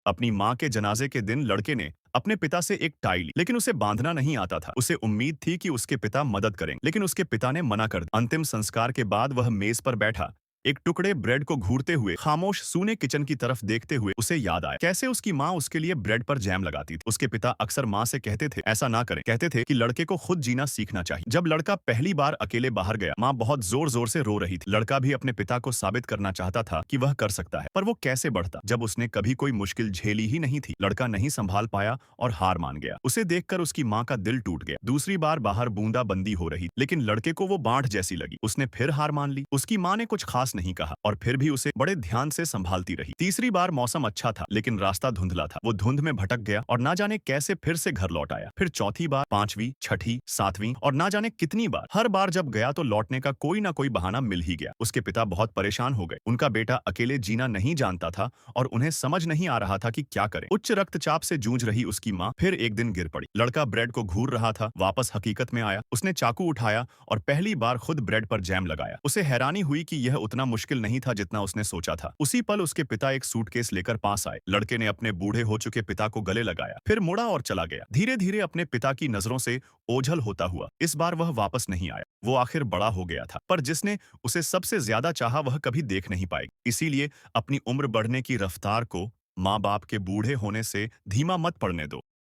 अपनी माँ के जनाजे के दिन लड़के ने अपने पिता से एक टाई ली, लेकिन उसे बांधना नहीं आता था। उसे उम्मीद थी कि उसके पिता मदद करेंगे, लेकिन उसके पिता ने मना कर दिया। अंतिम संस्कार के बाद वह मेज पर बैठा, एक टुकड़े ब्रेड को घूरते हुए खामोश सूने किचन की तरफ देखते हुए उसे याद आया कैसे उसकी माँ उसके लिए ब्रेड पर जैम लगाती थी। उसके पिता अक्सर माँ से कहते थे ऐसा ना करें, कहते थे कि लड़के को खुद जीना सीखना चाहिए। जब लड़का पहली बार अकेले बाहर गया, माँ बहुत जोर जोर से रो रही थी। लड़का भी अपने पिता को साबित करना चाहता था कि वह कर सकता है, पर वो कैसे बढ़ता जब उसने कभी कोई मुश्किल झेली ही नहीं थी। लड़का नहीं संभाल पाया और हार मान गया। उसे देखकर उसकी माँ का दिल टूट गया। दूसरी बार बाहर बूंदाबंदी हो रही, लेकिन लड़के को वो बाढ़ जैसी लगी। उसने फिर हार मान ली। उसकी माँ ने कुछ खास नहीं कहा और फिर भी उसे बड़े ध्यान से संभालती रही। तीसरी बार मौसम अच्छा था, लेकिन रास्ता धुंधला था। वो धुंध में भटक गया और ना जाने कैसे फिर से घर लौट आया। फिर चौथी बार, पांचवी, छठी, सातवीं और ना जाने कितनी बार। हर बार जब गया तो लौटने का कोई ना कोई बहाना मिल ही गया। उसके पिता बहुत परेशान हो गए। उनका बेटा अकेले जीना नहीं जानता था और उन्हें समझ नहीं आ रहा था कि क्या करें। उच्च रक्तचाप से जूझ रही उसकी माँ फिर एक दिन गिर पड़ी। लड़का ब्रेड को घूर रहा था, वापस हकीकत में आया। उसने चाकू उठाया और पहली बार खुद ब्रेड पर जैम लगाया। उसे हैरानी हुई कि यह उतना मुश्किल नहीं था जितना उसने सोचा था। उसी पल उसके पिता एक सूटकेस लेकर पास आए। लड़के ने अपने बूढ़े हो चुके पिता को गले लगाया, फिर मुड़ा और चला गया। धीरे धीरे अपने पिता की नजरों से ओझल होता हुआ। इस बार वह वापस नहीं आया। वो आखिर बड़ा हो गया था, पर जिसने उसे सबसे ज्यादा चाहा वह कभी देख नहीं पाएगी। इसीलिए अपनी उम्र बढ़ने की रफ्तार को माँ बाप के बूढ़े होने से धीमा मत पड़ने दो।